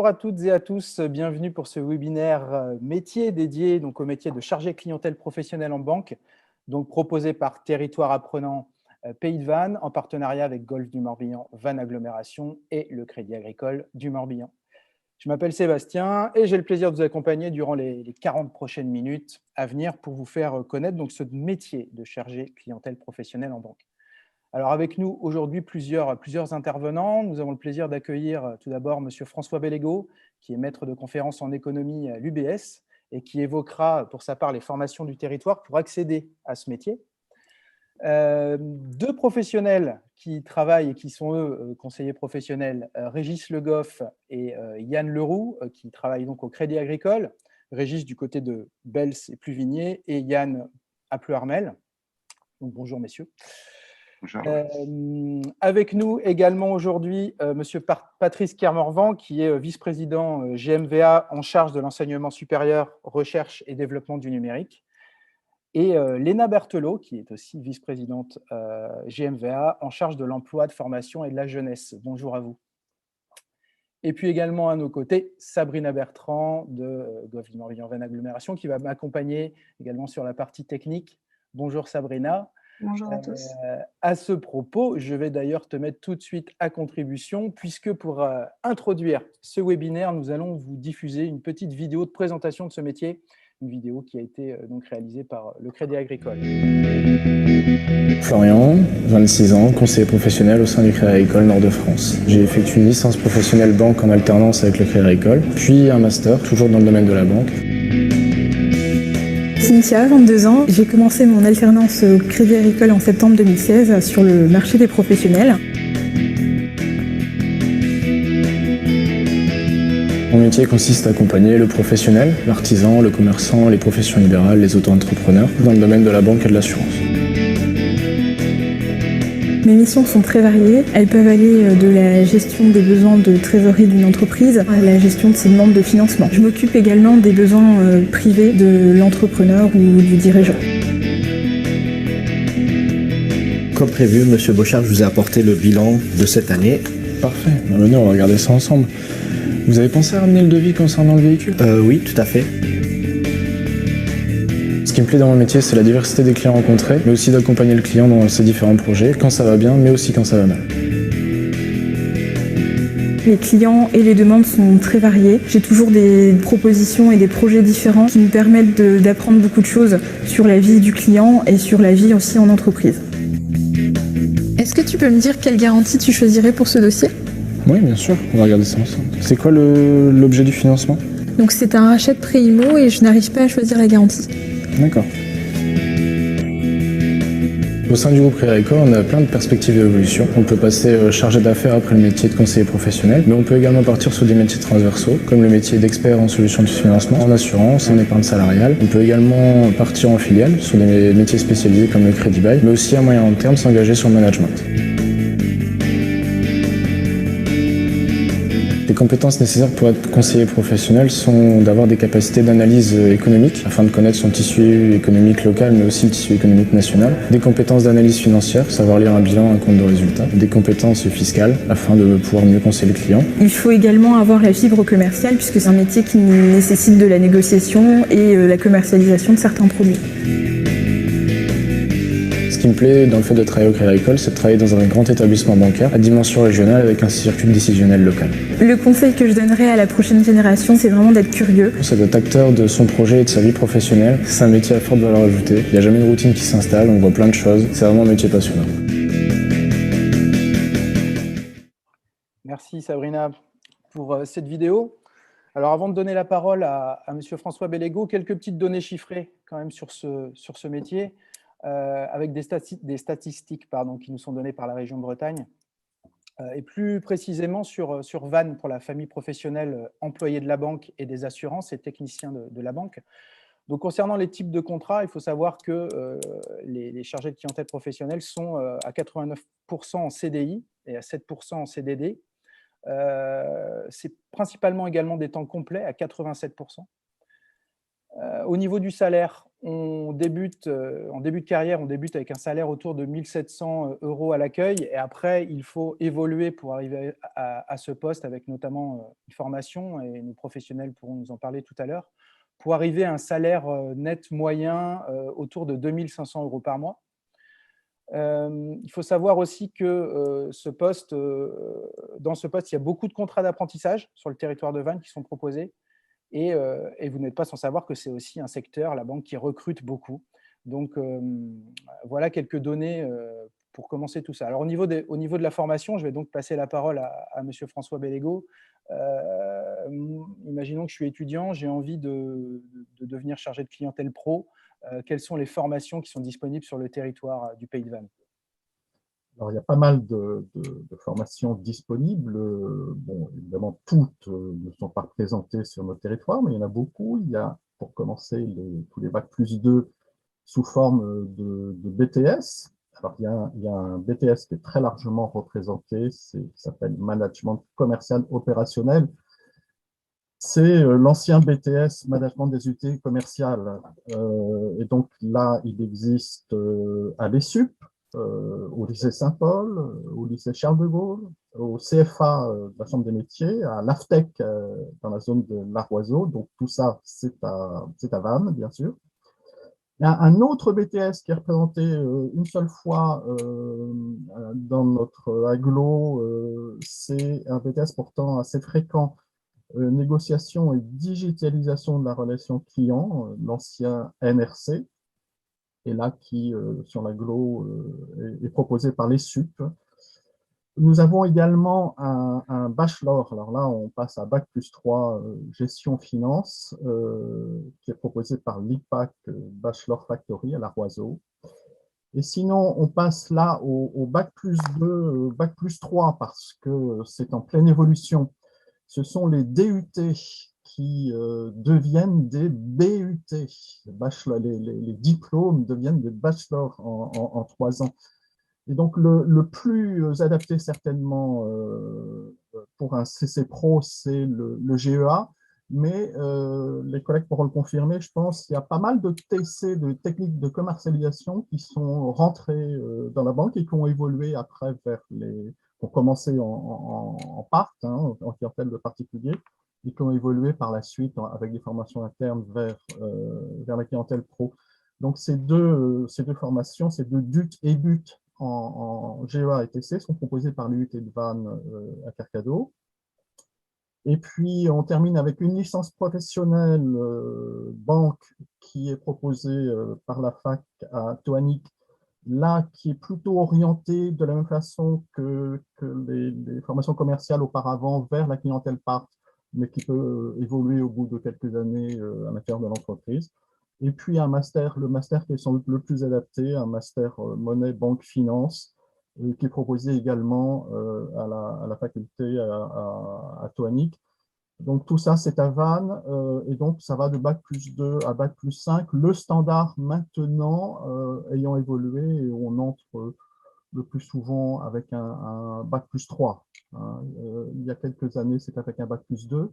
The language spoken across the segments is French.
à toutes et à tous, bienvenue pour ce webinaire métier dédié donc, au métier de chargé clientèle professionnel en banque, donc proposé par Territoire Apprenant Pays de Vannes en partenariat avec Golfe du Morbihan, Vannes Agglomération et le Crédit Agricole du Morbihan. Je m'appelle Sébastien et j'ai le plaisir de vous accompagner durant les 40 prochaines minutes à venir pour vous faire connaître donc, ce métier de chargé clientèle professionnel en banque. Alors avec nous aujourd'hui plusieurs intervenants. Nous avons le plaisir d'accueillir tout d'abord M. François Bellégo, qui est maître de conférence en économie à l'UBS et qui évoquera pour sa part les formations du territoire pour accéder à ce métier. Deux professionnels qui travaillent et qui sont eux conseillers professionnels, Régis Le Goff et Yann Leroux, qui travaillent donc au Crédit Agricole. Régis du côté de Bels et Pluvigné et Yann à Pleuharmel. Donc bonjour messieurs. Avec nous également aujourd'hui Monsieur Patrice Kermorvan, qui est vice-président GMVA en charge de l'enseignement supérieur, recherche et développement du numérique, et Léna Berthelot, qui est aussi vice-présidente GMVA en charge de l'emploi, de formation et de la jeunesse. Bonjour à vous. Et puis également à nos côtés, Sabrina Bertrand de Golfe du Morbihan Vannes Agglomération, qui va m'accompagner également sur la partie technique. Bonjour Sabrina. Bonjour à tous. À ce propos, je vais d'ailleurs te mettre tout de suite à contribution, puisque pour introduire ce webinaire, nous allons vous diffuser une petite vidéo de présentation de ce métier, une vidéo qui a été donc réalisée par le Crédit Agricole. Florian, 26 ans, conseiller professionnel au sein du Crédit Agricole Nord-de-France. J'ai effectué une licence professionnelle banque en alternance avec le Crédit Agricole, puis un master, toujours dans le domaine de la banque. Cynthia, 22 ans, j'ai commencé mon alternance au Crédit Agricole en septembre 2016 sur le marché des professionnels. Mon métier consiste à accompagner le professionnel, l'artisan, le commerçant, les professions libérales, les auto-entrepreneurs dans le domaine de la banque et de l'assurance. Mes missions sont très variées. Elles peuvent aller de la gestion des besoins de trésorerie d'une entreprise à la gestion de ses demandes de financement. Je m'occupe également des besoins privés de l'entrepreneur ou du dirigeant. Comme prévu, Monsieur Bochard, je vous ai apporté le bilan de cette année. Parfait, venez, on va regarder ça ensemble. Vous avez pensé à ramener le devis concernant le véhicule ? Oui, tout à fait. Ce qui me plaît dans mon métier, c'est la diversité des clients rencontrés, mais aussi d'accompagner le client dans ses différents projets, quand ça va bien, mais aussi quand ça va mal. Les clients et les demandes sont très variées. J'ai toujours des propositions et des projets différents qui me permettent d'apprendre beaucoup de choses sur la vie du client et sur la vie aussi en entreprise. Est-ce que tu peux me dire quelle garantie tu choisirais pour ce dossier ? Oui, bien sûr, on va regarder ça ensemble. C'est quoi l'objet du financement ? Donc c'est un rachat de prêt IMO et je n'arrive pas à choisir la garantie. D'accord. Au sein du groupe Crédit Agricole, on a plein de perspectives d'évolution. On peut passer chargé d'affaires après le métier de conseiller professionnel, mais on peut également partir sur des métiers transversaux, comme le métier d'expert en solutions de financement, en assurance, en épargne salariale. On peut également partir en filiale sur des métiers spécialisés comme le crédit bail, mais aussi à moyen long terme s'engager sur le management. Les compétences nécessaires pour être conseiller professionnel sont d'avoir des capacités d'analyse économique afin de connaître son tissu économique local mais aussi le tissu économique national, des compétences d'analyse financière, savoir lire un bilan, un compte de résultat, des compétences fiscales afin de pouvoir mieux conseiller le client. Il faut également avoir la fibre commerciale puisque c'est un métier qui nécessite de la négociation et la commercialisation de certains produits. Ce qui me plaît dans le fait de travailler au Crédit Agricole, c'est de travailler dans un grand établissement bancaire à dimension régionale avec un circuit décisionnel local. Le conseil que je donnerais à la prochaine génération, c'est vraiment d'être curieux. C'est d'être acteur de son projet et de sa vie professionnelle. C'est un métier à forte valeur ajoutée. Il n'y a jamais de routine qui s'installe, on voit plein de choses. C'est vraiment un métier passionnant. Merci Sabrina pour cette vidéo. Alors avant de donner la parole à M. François Bellégo, quelques petites données chiffrées quand même sur ce métier. Avec des statistiques qui nous sont données par la région Bretagne, et plus précisément sur Vannes pour la famille professionnelle employée de la banque et des assurances et techniciens de la banque. Donc, concernant les types de contrats, il faut savoir que les chargés de clientèle professionnelle sont à 89% en CDI et à 7% en CDD. C'est principalement également des temps complets à 87%. Au niveau du salaire, en début de carrière, on débute avec un salaire autour de 1 700 € à l'accueil. Et après, il faut évoluer pour arriver à ce poste, avec notamment une formation, et nos professionnels pourront nous en parler tout à l'heure, pour arriver à un salaire net moyen autour de 2 500 € par mois. Il faut savoir aussi que dans ce poste, il y a beaucoup de contrats d'apprentissage sur le territoire de Vannes qui sont proposés. Et vous n'êtes pas sans savoir que c'est aussi un secteur, la banque, qui recrute beaucoup. Donc, voilà quelques données pour commencer tout ça. Alors, au niveau de la formation, je vais donc passer la parole à Monsieur François Bellégo. Imaginons que je suis étudiant, j'ai envie de devenir chargé de clientèle pro. Quelles sont les formations qui sont disponibles sur le territoire du Pays de Vannes? Alors, il y a pas mal de formations disponibles. Bon, évidemment, toutes ne sont pas présentées sur notre territoire, mais il y en a beaucoup. Il y a, pour commencer, tous les Bac+2 sous forme de BTS. Alors, il y a un BTS qui est très largement représenté, qui s'appelle Management commercial opérationnel. C'est l'ancien BTS Management des unités commerciales. Et donc là, il existe à l'ESSUP, au lycée Saint-Paul, au lycée Charles de Gaulle, au CFA de la Chambre des métiers, à l'AFTEC dans la zone de l'Arroiseau. Donc tout ça, c'est à Vannes, bien sûr. Il y a un autre BTS qui est représenté une seule fois dans notre agglo. C'est un BTS pourtant assez fréquent, négociation et digitalisation de la relation client, l'ancien NRC, et là qui, sur l'agglo, est proposé par les SUP. Nous avons également un bachelor, alors là on passe à Bac+3 gestion finance, qui est proposé par l'IPAC Bachelor Factory à l'Arroiseau. Et sinon, on passe là au Bac+2, Bac+3, parce que c'est en pleine évolution. Ce sont les DUT qui deviennent des BUT. Les diplômes deviennent des bachelors en 3 ans. Et donc, le plus adapté certainement pour un CC Pro, c'est le GEA. Mais les collègues pourront le confirmer, je pense, il y a pas mal de TC, de techniques de commercialisation, qui sont rentrées dans la banque et qui ont évolué après ont commencé en part, hein, en clientèle de particuliers, et qui ont évolué par la suite avec des formations internes vers la clientèle pro. Donc ces deux formations, ces deux DUT et BUT en GEA et TC sont proposées par l'UT de Vannes à Carcado. Et puis, on termine avec une licence professionnelle banque qui est proposée par la fac à Toanic, là qui est plutôt orientée de la même façon que les formations commerciales auparavant vers la clientèle part, mais qui peut évoluer au bout de quelques années à l'intérieur de l'entreprise. Et puis un master, le master qui est sans doute le plus adapté, un master monnaie, banque, finance, qui est proposé également à la faculté à Toanic. Donc tout ça, c'est à Vannes, et donc ça va de Bac+2 à Bac+5. Le standard maintenant ayant évolué, et on entre le plus souvent avec un Bac+3. Hein. Il y a quelques années, c'était avec un Bac+2,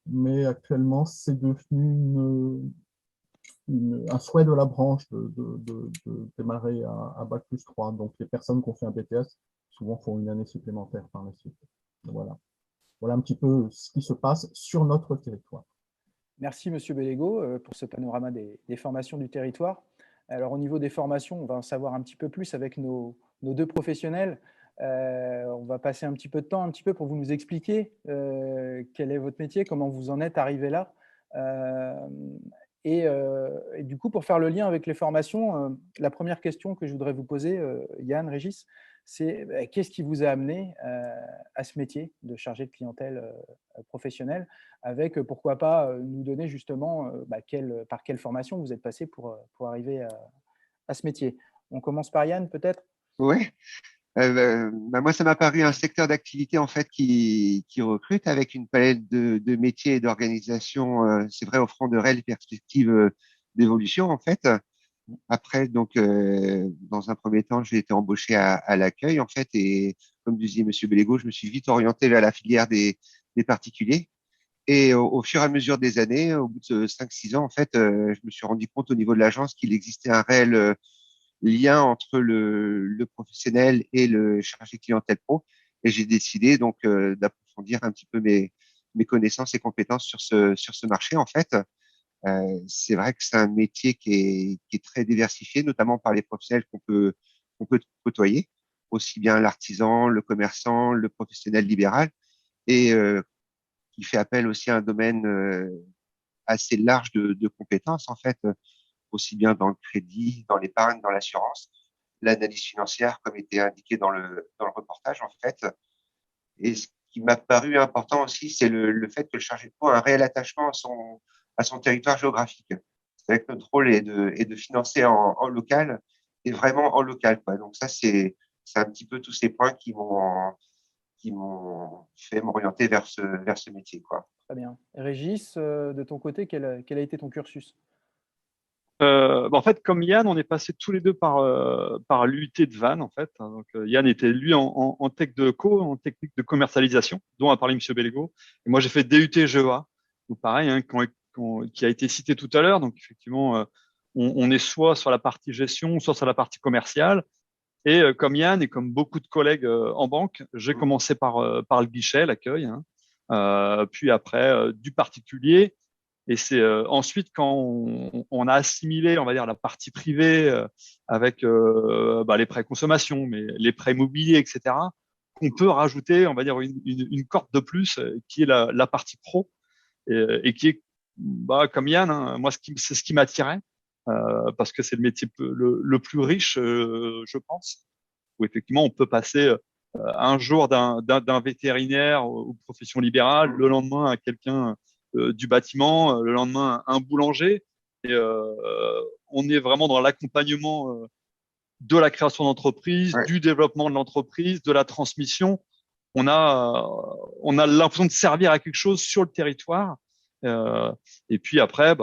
mais actuellement, c'est devenu un souhait de la branche de démarrer à Bac+3. Donc les personnes qui ont fait un BTS souvent font une année supplémentaire par la suite. Voilà. Voilà un petit peu ce qui se passe sur notre territoire. Merci, Monsieur Bellégo, pour ce panorama des formations du territoire. Alors, au niveau des formations, on va en savoir un petit peu plus avec nos deux professionnels. On va passer un petit peu de temps, un petit peu pour vous nous expliquer quel est votre métier, comment vous en êtes arrivé là. Et du coup, pour faire le lien avec les formations, la première question que je voudrais vous poser, Yann, Régis, c'est qu'est-ce qui vous a amené à ce métier de chargé de clientèle professionnelle, avec pourquoi pas nous donner justement par quelle formation vous êtes passé pour arriver à ce métier. On commence par Yann, peut-être? Oui, moi, ça m'a paru un secteur d'activité en fait qui recrute avec une palette de métiers et d'organisations, c'est vrai, offrant de réelles perspectives d'évolution en fait. Après, donc, dans un premier temps, j'ai été embauché à l'accueil en fait, et comme disait Monsieur Bellégo, je me suis vite orienté vers la filière des particuliers. Et au fur et à mesure des années, au bout de 5-6 ans, en fait, je me suis rendu compte au niveau de l'agence qu'il existait un réel lien entre le professionnel et le chargé clientèle pro. Et j'ai décidé donc d'approfondir un petit peu mes connaissances et compétences sur ce marché. En fait, c'est vrai que c'est un métier qui est très diversifié, notamment par les professionnels qu'on peut côtoyer, aussi bien l'artisan, le commerçant, le professionnel libéral, et qui fait appel aussi à un domaine assez large de compétences, en fait, aussi bien dans le crédit, dans l'épargne, dans l'assurance, l'analyse financière, comme était indiqué dans le reportage, en fait. Et ce qui m'a paru important aussi, c'est le fait que le chargé de pro a un réel attachement à son territoire géographique. C'est-à-dire que notre rôle est de financer en local et vraiment en local, quoi. Donc ça, c'est un petit peu tous ces points qui m'ont fait m'orienter vers ce métier, quoi. Très bien. Et Régis, de ton côté, quel a été ton cursus? En fait, comme Yann, on est passé tous les deux par l'UT de Vannes, en fait. Donc, Yann était, lui, en tech de co, en technique de commercialisation, dont a parlé M. Bellego. Et moi, j'ai fait DUT GEA. Donc, pareil, hein, qui a été cité tout à l'heure. Donc, effectivement, on est soit sur la partie gestion, soit sur la partie commerciale. Et comme Yann et comme beaucoup de collègues en banque, j'ai commencé par le guichet, l'accueil, hein. Puis après, du particulier. Et c'est ensuite quand on a assimilé, on va dire, la partie privée avec les prêts consommation, mais les prêts immobiliers, etc., qu'on peut rajouter, on va dire, une corde de plus qui est la partie pro et qui est, comme Yann, hein, moi, c'est ce qui m'attirait parce que c'est le métier le plus riche, je pense, où effectivement on peut passer un jour d'un vétérinaire aux professions libérales, le lendemain à quelqu'un du bâtiment, le lendemain un boulanger. Et on est vraiment dans l'accompagnement de la création d'entreprise, Ouais. du développement de l'entreprise, de la transmission. On a l'impression de servir à quelque chose sur le territoire. Et puis après,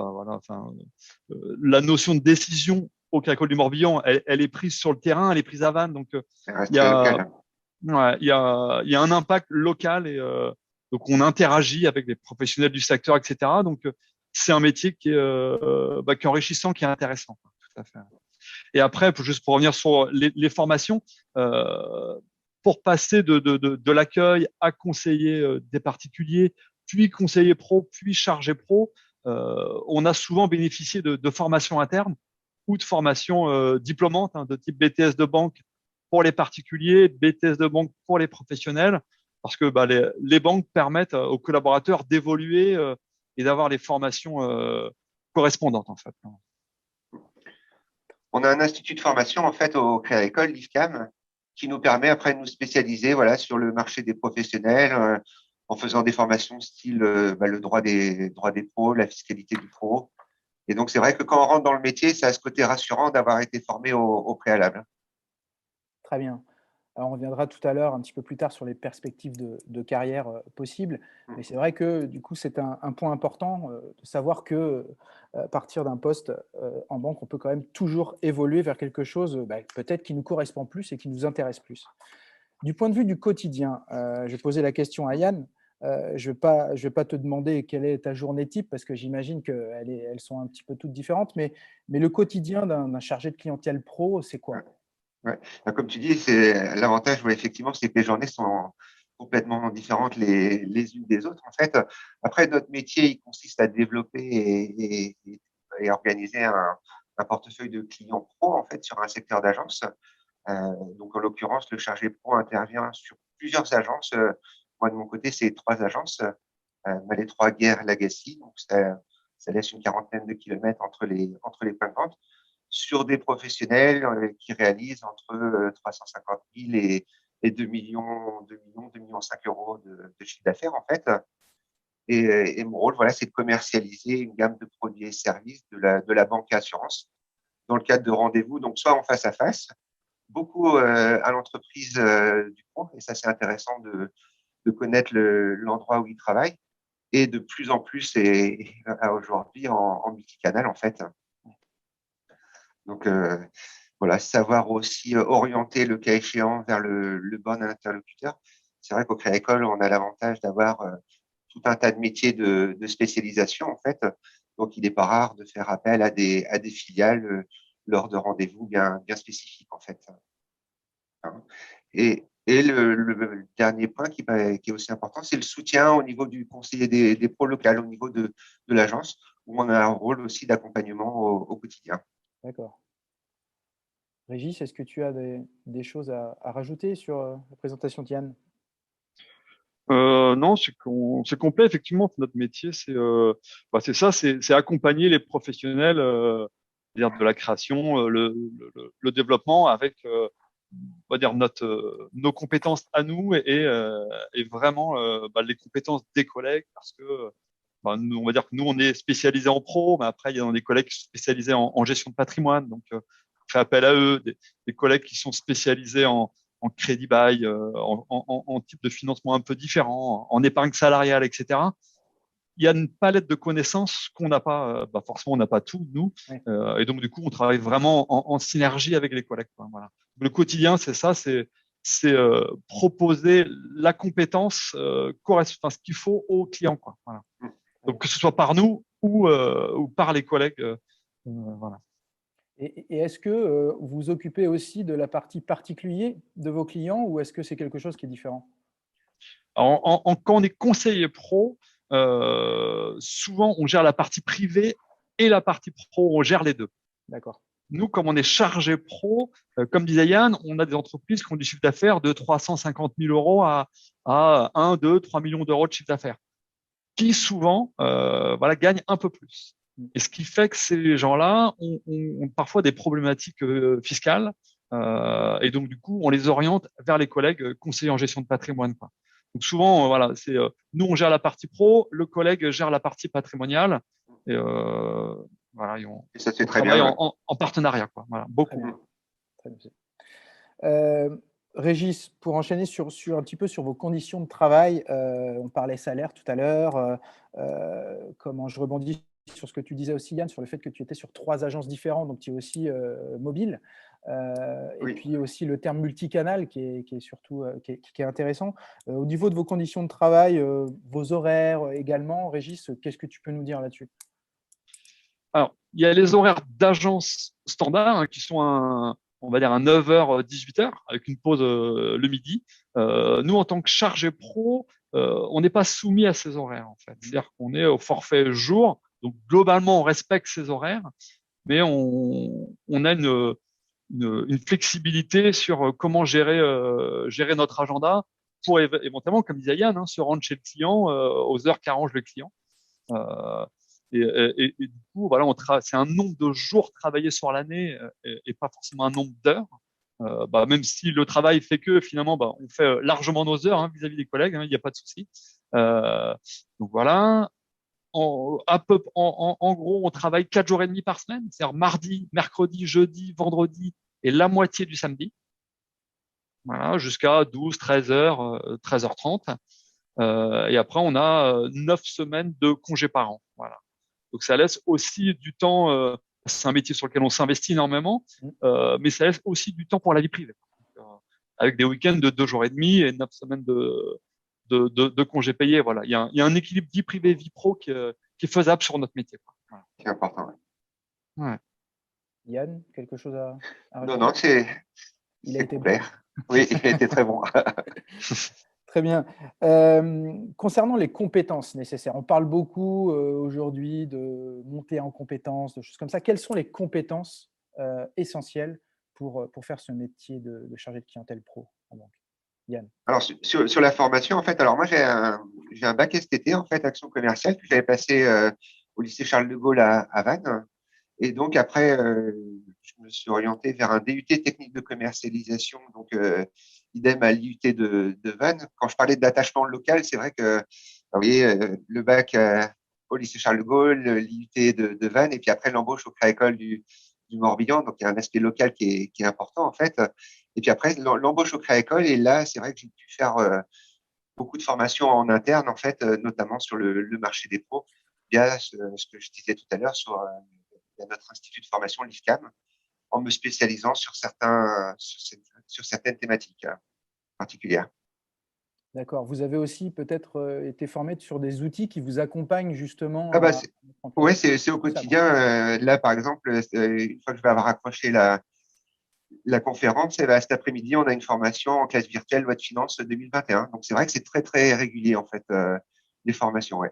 la notion de décision au Crédit du Morbihan, elle est prise sur le terrain, elle est prise à Vannes. Donc, Ça reste il y très a, local. ouais, il y a un impact local et donc on interagit avec les professionnels du secteur, etc. Donc c'est un métier qui est enrichissant, qui est intéressant. Tout à fait. Et après, juste pour revenir sur les formations, pour passer de l'accueil à conseiller des particuliers, puis conseiller pro, puis chargé pro, on a souvent bénéficié de formations internes ou de formations diplômantes, hein, de type BTS de banque pour les particuliers, BTS de banque pour les professionnels, parce que les banques permettent aux collaborateurs d'évoluer et d'avoir les formations correspondantes, en fait. On a un institut de formation, en fait, au Crédit Agricole, l'IFCAM, qui nous permet après de nous spécialiser, voilà, sur le marché des professionnels, en faisant des formations style le droit des pros, la fiscalité du pro. Et donc, c'est vrai que quand on rentre dans le métier, ça a ce côté rassurant d'avoir été formé au préalable. Très bien. Alors, on reviendra tout à l'heure, un petit peu plus tard, sur les perspectives de carrière possibles. Mais c'est vrai que, du coup, c'est un point important de savoir que, à partir d'un poste en banque, on peut quand même toujours évoluer vers quelque chose peut-être qui nous correspond plus et qui nous intéresse plus. Du point de vue du quotidien, je vais poser la question à Yann. Je vais pas te demander quelle est ta journée type, parce que j'imagine qu'elles sont un petit peu toutes différentes. Mais le quotidien d'un chargé de clientèle pro, c'est quoi? Ouais. Comme tu dis, c'est l'avantage, ouais, effectivement, c'est que les journées sont complètement différentes les unes des autres. En fait, après, notre métier, il consiste à développer et organiser un portefeuille de clients pro, en fait, sur un secteur d'agence. Donc, en l'occurrence, le chargé pro intervient sur plusieurs agences. Moi, de mon côté, c'est 3 agences, les 3 Guerre Legacy. Donc, ça laisse une quarantaine de kilomètres entre les points de vente, sur des professionnels qui réalisent entre 350 000 et 2 millions, 2 millions 5 euros de chiffre d'affaires, en fait. Et mon rôle, voilà, c'est de commercialiser une gamme de produits et services de la banque et assurance dans le cadre de rendez-vous, donc soit en face à face, beaucoup à l'entreprise du pro, et ça, c'est intéressant de connaître l'endroit où ils travaillent, et de plus en plus, et aujourd'hui, en multicanal, en fait. Donc, voilà, savoir aussi orienter le cas échéant vers le bon interlocuteur. C'est vrai qu'au Crédit Agricole, on a l'avantage d'avoir tout un tas de métiers de spécialisation, en fait. Donc, il n'est pas rare de faire appel à des filiales lors de rendez-vous bien spécifiques, en fait. Hein. Et le dernier point qui est aussi important, c'est le soutien au niveau du conseiller des pros locales, au niveau de l'agence, où on a un rôle aussi d'accompagnement au quotidien. D'accord. Régis, est-ce que tu as des choses à rajouter sur la présentation de Yann? Non, c'est complet. Effectivement, notre métier, c'est ça, c'est accompagner les professionnels, c'est-à-dire de la création, le développement avec, on va dire nos compétences à nous et vraiment les compétences des collègues parce que nous, on va dire que nous, on est spécialisés en pro, mais après, il y a des collègues spécialisés en gestion de patrimoine. Donc, on fait appel à eux, des collègues qui sont spécialisés en crédit bail, en type de financement un peu différent, en épargne salariale, etc. Il y a une palette de connaissances qu'on n'a pas, forcément, on n'a pas tout, nous. Oui. Et donc, du coup, on travaille vraiment en synergie avec les collègues, quoi. Voilà. Le quotidien, c'est ça, c'est proposer la compétence correspond, ce qu'il faut au client, quoi. Voilà. Donc, que ce soit par nous ou par les collègues. Voilà. Et est-ce que vous vous occupez aussi de la partie particulier de vos clients ou est-ce que c'est quelque chose qui est différent? Alors, quand on est conseiller pro, souvent on gère la partie privée et la partie pro, on gère les deux. D'accord. Nous, comme on est chargé pro, comme disait Yann, on a des entreprises qui ont du chiffre d'affaires de 350 000 euros à 1, 2, 3 millions d'euros de chiffre d'affaires, qui souvent gagnent un peu plus. Et ce qui fait que ces gens-là ont parfois des problématiques fiscales. Et donc, du coup, on les oriente vers les collègues conseillers en gestion de patrimoine, quoi. Donc, souvent, nous, on gère la partie pro, le collègue gère la partie patrimoniale. Et Et ça, c'est on très travaille bien. en partenariat, quoi. Voilà, beaucoup. Très bien. Régis, pour enchaîner sur un petit peu sur vos conditions de travail, on parlait salaire tout à l'heure. Comment je rebondis sur ce que tu disais aussi, Yann, sur le fait que tu étais sur 3 agences différentes, donc tu es aussi mobile. Oui. Et puis aussi le terme multicanal qui est surtout qui est intéressant. Au niveau de vos conditions de travail, vos horaires également, Régis, qu'est-ce que tu peux nous dire là-dessus? Alors, il y a les horaires d'agence standard qui sont on va dire un 9h, 18h avec une pause le midi. Nous, en tant que chargé pro, on n'est pas soumis à ces horaires, en fait. C'est-à-dire qu'on est au forfait jour. Donc, globalement, on respecte ces horaires, mais on a une flexibilité sur comment gérer notre agenda pour éventuellement, comme disait Yann, se rendre chez le client aux heures qu'arrange le client. Et du coup, voilà, c'est un nombre de jours travaillés sur l'année et pas forcément un nombre d'heures. Même si le travail fait que finalement, on fait largement nos heures vis-à-vis des collègues, il n'y a pas de souci. Donc voilà. En gros, on travaille 4 jours et demi par semaine, c'est-à-dire mardi, mercredi, jeudi, vendredi et la moitié du samedi. Voilà, jusqu'à 12, 13 heures, 13h30. Et après, on a 9 semaines de congés par an. Voilà. Donc, ça laisse aussi du temps. C'est un métier sur lequel on s'investit énormément, mais ça laisse aussi du temps pour la vie privée. Donc, avec des week-ends de 2 jours et demi et 9 semaines de congés payés. Voilà. Il y a un équilibre vie privée, vie pro qui est faisable sur notre métier, quoi. Voilà. C'est important. Ouais. Yann, quelque chose à rajouter? Non, Il a été complet. Oui, il a été très bon. Très bien. Concernant les compétences nécessaires, on parle beaucoup aujourd'hui de montée en compétences, de choses comme ça. Quelles sont les compétences essentielles pour faire ce métier de chargé de clientèle pro en banque? Yann. Alors, sur la formation, en fait, alors moi, j'ai un bac STT, en fait, action commerciale, que j'avais passé au lycée Charles de Gaulle à Vannes. Et donc, après, je me suis orienté vers un DUT technique de commercialisation, donc idem à l'IUT de Vannes. Quand je parlais d'attachement local, c'est vrai que, vous voyez, le bac au lycée Charles de Gaulle, l'IUT de Vannes, et puis après l'embauche au Créa-École du Morbihan. Donc, il y a un aspect local qui est important, en fait. Et puis après, l'embauche au Créa-École, et là, c'est vrai que j'ai pu faire beaucoup de formations en interne, en fait, notamment sur le marché des pros, via ce que je disais tout à l'heure sur notre institut de formation, l'IFCAM, en me spécialisant sur certaines thématiques particulières. D'accord. Vous avez aussi peut-être été formé sur des outils qui vous accompagnent justement Ah bah, à… ouais, c'est au quotidien. Là, par exemple, une fois que je vais avoir accroché la conférence, et ben, cet après-midi, on a une formation en classe virtuelle loi de finances 2021. Donc, c'est vrai que c'est très, très régulier, en fait, les formations, ouais.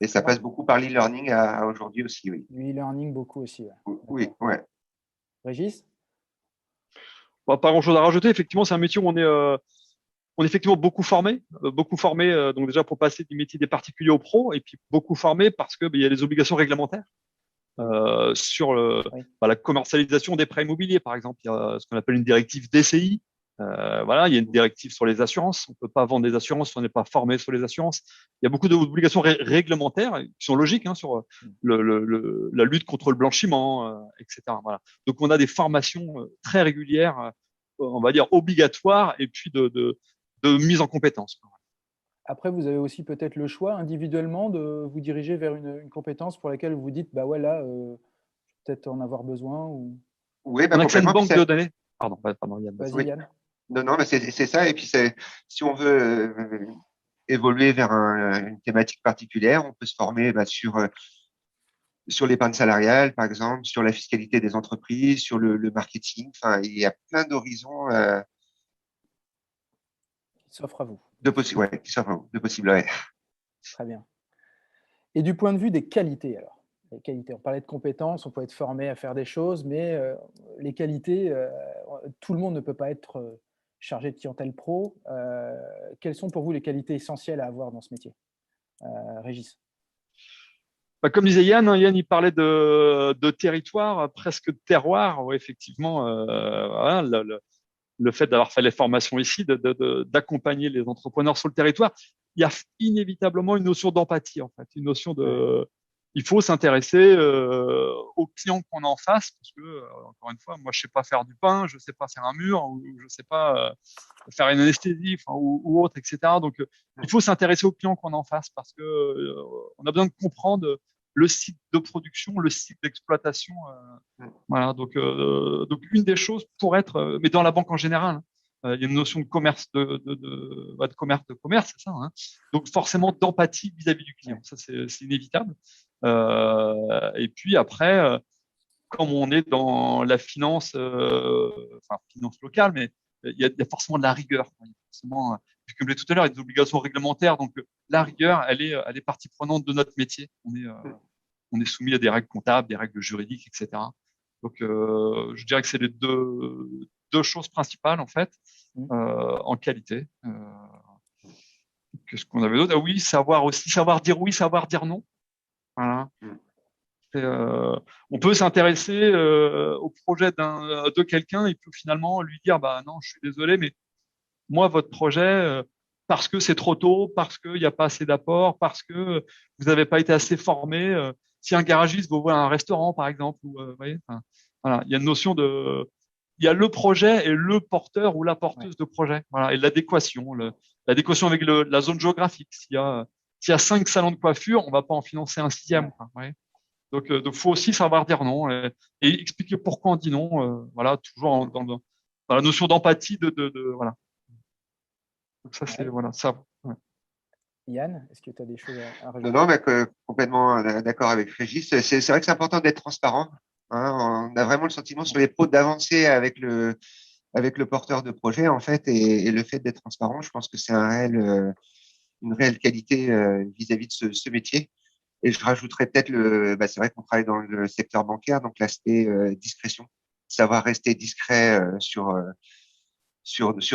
Et ça passe beaucoup par l'e-learning à aujourd'hui aussi, oui. E-learning beaucoup aussi. Ouais. Oui, ouais. Régis? Pas grand-chose à rajouter. Effectivement, c'est un métier où on est effectivement beaucoup formé donc déjà pour passer du métier des particuliers aux pros, et puis beaucoup formé parce que il y a des obligations réglementaires sur la commercialisation des prêts immobiliers, par exemple. Il y a ce qu'on appelle une directive DCI. Voilà, il y a une directive sur les assurances. On ne peut pas vendre des assurances si on n'est pas formé sur les assurances. Il y a beaucoup d'obligations réglementaires qui sont logiques sur la lutte contre le blanchiment, etc. Voilà. Donc, on a des formations très régulières, on va dire obligatoires, et puis de mise en compétence. Après, vous avez aussi peut-être le choix individuellement de vous diriger vers une compétence pour laquelle vous vous dites, bah ouais, là, peut-être en avoir besoin. Ou… Oui, bah, On a accès à une complètement. banque de données. Pardon, Yann. Vas-y, Oui. Yann. Non, mais c'est ça. Et puis, si on veut évoluer vers une thématique particulière, on peut se former sur l'épargne salariale, par exemple, sur la fiscalité des entreprises, sur le marketing. Enfin, il y a plein d'horizons Qui s'offre à vous. qui s'offrent à vous, de possibles. Ouais. Très bien. Et du point de vue des qualités, alors, les qualités, on parlait de compétences, on peut être formé à faire des choses, mais les qualités, tout le monde ne peut pas être chargé de clientèle pro. Quelles sont pour vous les qualités essentielles à avoir dans ce métier? Régis? Comme disait Yann, Yann il parlait de territoire, presque de terroir. Ouais, effectivement, voilà, le fait d'avoir fait les formations ici, d'accompagner les entrepreneurs sur le territoire, il y a inévitablement une notion d'empathie, en fait, une notion de… Il faut s'intéresser aux clients qu'on a en face, parce que, encore une fois, moi, je sais pas faire du pain, je sais pas faire un mur, ou je sais pas faire une anesthésie, ou autre, etc. Donc, il faut s'intéresser aux clients qu'on a en face, parce que on a besoin de comprendre le cycle de production, le cycle d'exploitation. Voilà, donc une des choses pour être, mais dans la banque en général, il y a une notion de commerce, de commerce, c'est ça. Donc forcément d'empathie vis-à-vis du client, ça c'est inévitable. Et puis après, comme on est dans la finance, finance locale, mais il y a forcément de la rigueur. Il y a forcément, comme je l'ai tout à l'heure, il y a des obligations réglementaires, donc la rigueur, elle est partie prenante de notre métier. On est soumis à des règles comptables, des règles juridiques, etc. Donc, je dirais que c'est les deux choses principales, en fait, en qualité. Qu'est-ce qu'on avait d'autre? Ah oui, savoir dire oui, savoir dire non. Voilà. On peut s'intéresser au projet de quelqu'un et puis finalement lui dire, bah non, je suis désolé, mais moi, votre projet, parce que c'est trop tôt, parce qu'il n'y a pas assez d'apport, parce que vous n'avez pas été assez formé. Si un garagiste vous voit un restaurant, par exemple, vous voyez, voilà, il y a une notion il y a le projet et le porteur ou la porteuse de projet, voilà, et l'adéquation, l'adéquation avec la zone géographique. S'il y a 5 salons de coiffure, on va pas en financer un 6e. Quoi, ouais. Donc, faut aussi savoir dire non et expliquer pourquoi on dit non. Voilà, toujours dans la notion d'empathie, voilà. Donc ça, c'est voilà, ça. Ouais. Yann, est-ce que tu as des choses à rajouter? Non, mais complètement d'accord avec Régis. C'est vrai que c'est important d'être transparent. On a vraiment le sentiment sur les pros d'avancer avec le porteur de projet, en fait, et le fait d'être transparent, je pense que c'est une réelle qualité vis-à-vis de ce métier. Et je rajouterais peut-être c'est vrai qu'on travaille dans le secteur bancaire, donc l'aspect discrétion, savoir rester discret sur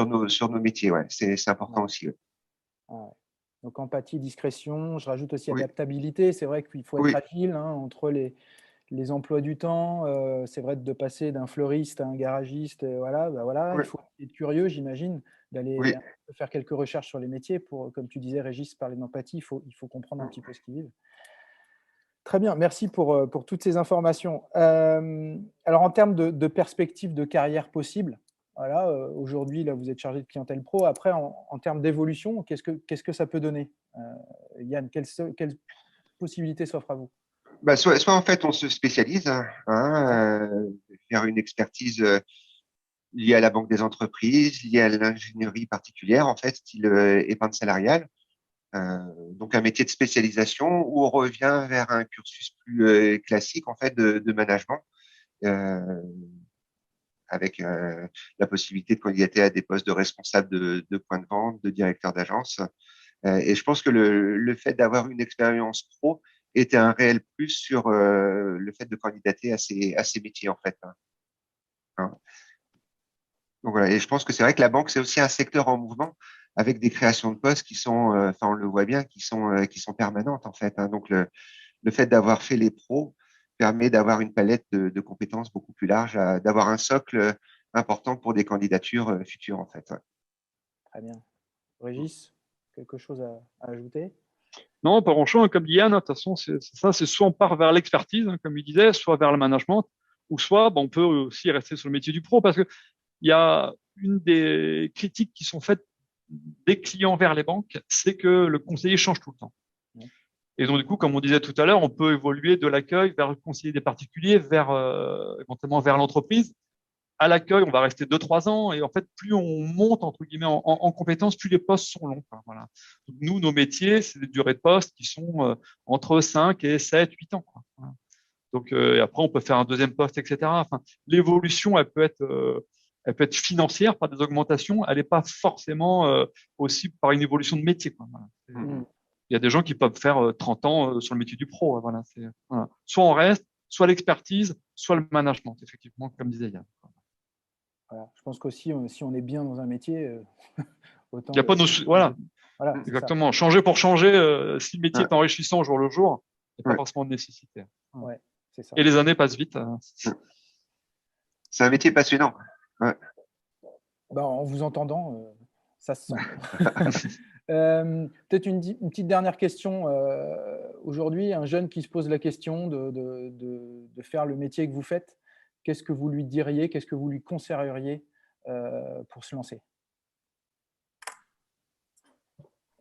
nos métiers, ouais, c'est important aussi. Ouais. Ouais. Donc empathie, discrétion, je rajoute aussi Oui. adaptabilité. C'est vrai qu'il faut être Oui. agile entre les emplois du temps. C'est vrai de passer d'un fleuriste à un garagiste. Voilà, voilà. Oui. Il faut être curieux, j'imagine, d'aller Oui. faire quelques recherches sur les métiers pour, comme tu disais, Régis, parler d'empathie. Il faut comprendre un petit peu ce qu'ils vivent. Très bien, merci pour toutes ces informations. Alors, en termes de perspectives de carrière possible, voilà, aujourd'hui, là, vous êtes chargé de clientèle pro. Après, en termes d'évolution, qu'est-ce que ça peut donner? Yann, quelles possibilités s'offrent à vous? Soit en fait, on se spécialise vers une expertise liées à la banque des entreprises, liées à l'ingénierie particulière, en fait, style épargne salariale. Donc un métier de spécialisation où on revient vers un cursus plus classique, en fait, de management, euh, avec la possibilité de candidater à des postes de responsable de point de vente, de directeur d'agence. Et je pense que le fait d'avoir une expérience pro était un réel plus sur le fait de candidater à ces métiers, en fait. Hein. Donc voilà. Et je pense que c'est vrai que la banque, c'est aussi un secteur en mouvement avec des créations de postes qui sont, enfin, on le voit bien, qui sont permanentes, en fait. Hein. Donc, le fait d'avoir fait les pros permet d'avoir une palette de compétences beaucoup plus large, d'avoir un socle important pour des candidatures futures, en fait. Ouais. Très bien. Régis, quelque chose à ajouter? Non, pas grand-chose. Comme dit Yann, de toute façon, c'est ça, c'est soit on part vers l'expertise, hein, comme il disait, soit vers le management, ou soit on peut aussi rester sur le métier du pro, parce que il y a une des critiques qui sont faites des clients vers les banques, c'est que le conseiller change tout le temps. Et donc, du coup, comme on disait tout à l'heure, on peut évoluer de l'accueil vers le conseiller des particuliers, vers éventuellement vers l'entreprise. À l'accueil, on va rester 2-3 ans. Et en fait, plus on monte, entre guillemets, en compétences, plus les postes sont longs. Quoi, voilà. Donc, nous, nos métiers, c'est des durées de poste qui sont entre 5 et 7, 8 ans. Quoi, voilà. Donc, et après, on peut faire un deuxième poste, etc. Enfin, l'évolution, elle peut être financière par des augmentations. Elle n'est pas forcément aussi par une évolution de métier. Quoi, voilà. Il y a des gens qui peuvent faire 30 ans sur le métier du pro. Voilà, voilà. Soit on reste, soit l'expertise, soit le management, effectivement, comme disait Yann. Voilà. Je pense qu'aussi, si on est bien dans un métier, autant. Il n'y a pas de voilà. Voilà, exactement. Changer pour changer, si le métier est enrichissant au jour le jour, il n'y a pas forcément de nécessité. Ouais, c'est ça. Et les années passent vite. C'est un métier passionnant. Ouais. Ben, en vous entendant, ça se sent. Peut-être une petite dernière question. Aujourd'hui, un jeune qui se pose la question de faire le métier que vous faites, qu'est-ce que vous lui diriez, qu'est-ce que vous lui conseilleriez pour se lancer?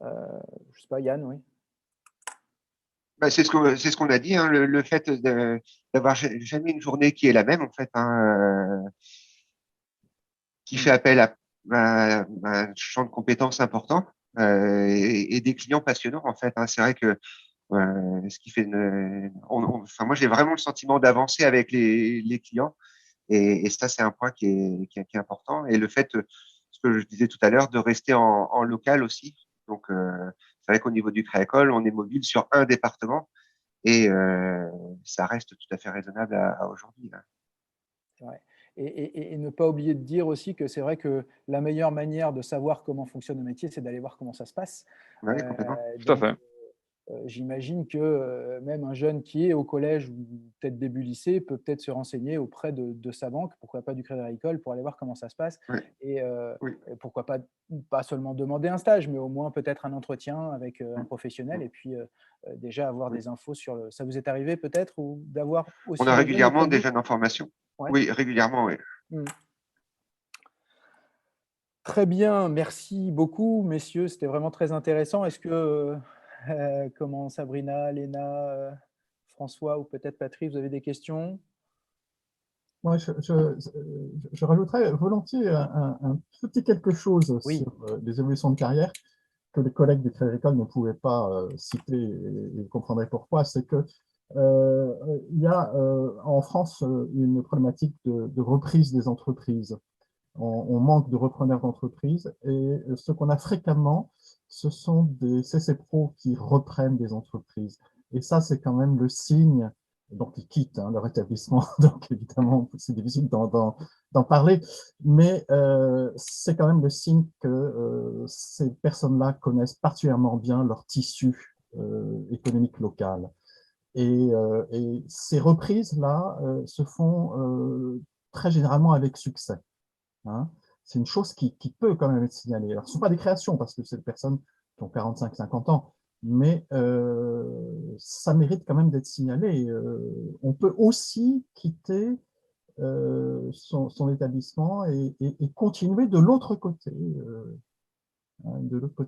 Je ne sais pas, Yann, oui. Bah, c'est ce qu'on a dit, hein, le fait d'avoir jamais une journée qui est la même, en fait, hein, qui fait appel à un champ de compétences important et des clients passionnants, en fait. Hein. C'est vrai que ce qui fait enfin, moi, j'ai vraiment le sentiment d'avancer avec les clients et ça, c'est un point qui est important. Et le fait, ce que je disais tout à l'heure, de rester en local aussi. Donc, c'est vrai qu'au niveau du Créacol, on est mobile sur un département et ça reste tout à fait raisonnable à aujourd'hui. Là. Ouais. Et ne pas oublier de dire aussi que c'est vrai que la meilleure manière de savoir comment fonctionne le métier, c'est d'aller voir comment ça se passe. Oui, complètement. Tout à fait. J'imagine que même un jeune qui est au collège ou peut-être début lycée peut peut-être se renseigner auprès de sa banque, pourquoi pas du Crédit Agricole, pour aller voir comment ça se passe. Oui. Et Oui. pourquoi pas seulement demander un stage, mais au moins peut-être un entretien avec un professionnel et puis déjà avoir des infos sur le… Ça vous est arrivé peut-être ou d'avoir aussi… On a régulièrement des jeunes en formation. Ouais. Oui, régulièrement, oui. Très bien, merci beaucoup, messieurs. C'était vraiment très intéressant. Est-ce que, comment Sabrina, Léna, François ou peut-être Patrice, vous avez des questions? Moi, je rajouterais volontiers un petit quelque chose sur les évolutions de carrière que les collègues du Crédit Agricole ne pouvaient pas citer, et vous comprendrez pourquoi. C'est que il y a en France une problématique de reprise des entreprises. On manque de repreneurs d'entreprises et ce qu'on a fréquemment, ce sont des CC Pro qui reprennent des entreprises. Et ça, c'est quand même le signe, donc ils quittent leur établissement, donc évidemment, c'est difficile d'en parler, mais c'est quand même le signe que ces personnes-là connaissent particulièrement bien leur tissu économique local. Et ces reprises-là se font très généralement avec succès. Hein. C'est une chose qui peut quand même être signalée. Alors, ce ne sont pas des créations, parce que c'est des personnes qui ont 45-50 ans, mais ça mérite quand même d'être signalé. On peut aussi quitter son établissement et continuer de l'autre côté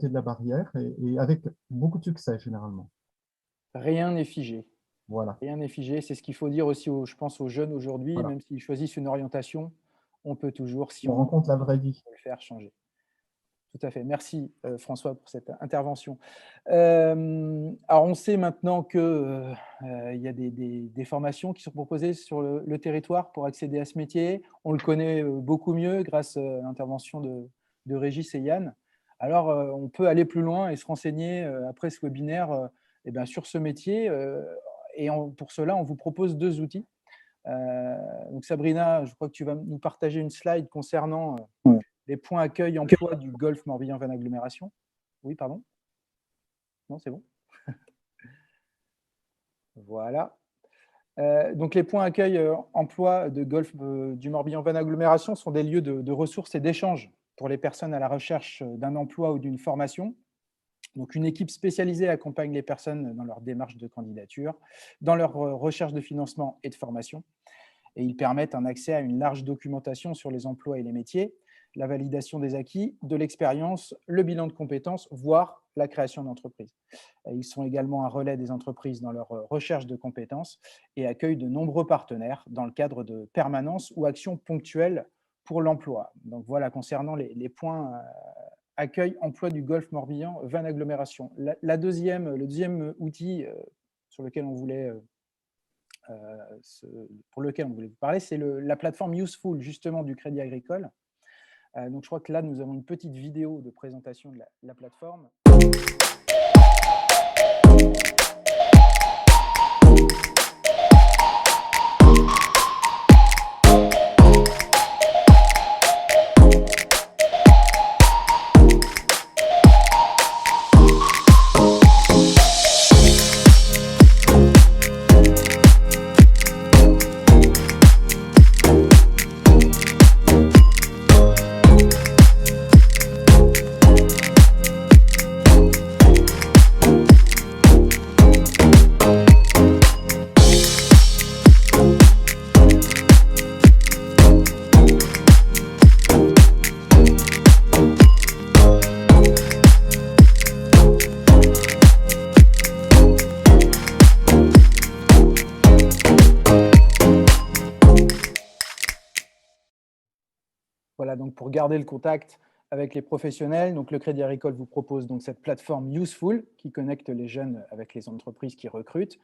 de la barrière, et avec beaucoup de succès, généralement. Rien n'est figé. Voilà. Rien n'est figé. C'est ce qu'il faut dire aussi, je pense, aux jeunes aujourd'hui, Voilà. même s'ils choisissent une orientation. on peut toujours, si on rencontre la vraie vie, le faire, changer. Tout à fait. Merci François pour cette intervention. Alors on sait maintenant qu'il y a des formations qui sont proposées sur le territoire pour accéder à ce métier. On le connaît beaucoup mieux grâce à l'intervention de Régis et Yann. Alors on peut aller plus loin et se renseigner après ce webinaire sur ce métier. Et pour cela, on vous propose 2 outils. Donc Sabrina, je crois que tu vas nous partager une slide concernant les points accueil emploi du Golfe Morbihan-Vannes Agglomération. Oui, pardon. Non, c'est bon. Voilà. Donc les points accueil emploi de Golfe du Morbihan-Vannes Agglomération sont des lieux de ressources et d'échanges pour les personnes à la recherche d'un emploi ou d'une formation. Donc une équipe spécialisée accompagne les personnes dans leur démarche de candidature, dans leur recherche de financement et de formation. Et ils permettent un accès à une large documentation sur les emplois et les métiers, la validation des acquis, de l'expérience, le bilan de compétences, voire la création d'entreprises. Ils sont également un relais des entreprises dans leur recherche de compétences et accueillent de nombreux partenaires dans le cadre de permanences ou actions ponctuelles pour l'emploi. Donc voilà, concernant les points accueil emploi du Golfe Morbihan-Vannes Agglomération. Le deuxième outil sur lequel on voulait pour lequel on voulait vous parler, c'est la plateforme Useful, justement, du Crédit Agricole. Donc, je crois que là, nous avons une petite vidéo de présentation de la plateforme. Voilà, donc pour garder le contact avec les professionnels, donc le Crédit Agricole vous propose donc cette plateforme Useful qui connecte les jeunes avec les entreprises qui recrutent.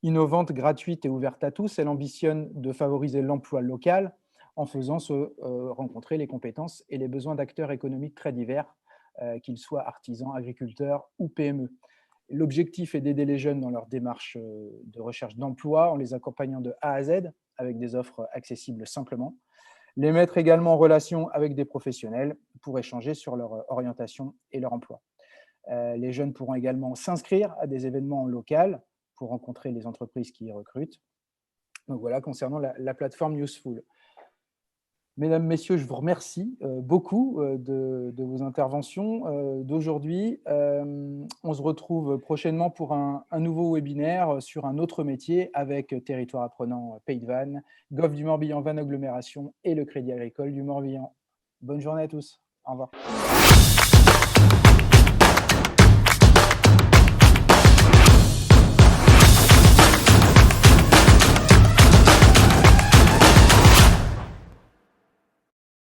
Innovante, gratuite et ouverte à tous, elle ambitionne de favoriser l'emploi local en faisant se rencontrer les compétences et les besoins d'acteurs économiques très divers, qu'ils soient artisans, agriculteurs ou PME. L'objectif est d'aider les jeunes dans leur démarche de recherche d'emploi en les accompagnant de A à Z avec des offres accessibles simplement. Les mettre également en relation avec des professionnels pour échanger sur leur orientation et leur emploi. Les jeunes pourront également s'inscrire à des événements locaux pour rencontrer les entreprises qui y recrutent. Donc voilà, concernant la plateforme Useful. Mesdames, Messieurs, je vous remercie beaucoup de vos interventions d'aujourd'hui. On se retrouve prochainement pour un nouveau webinaire sur un autre métier avec Territoire Apprenant Pays de Vannes, Golfe du Morbihan-Vannes Agglomération et le Crédit Agricole du Morbihan. Bonne journée à tous. Au revoir.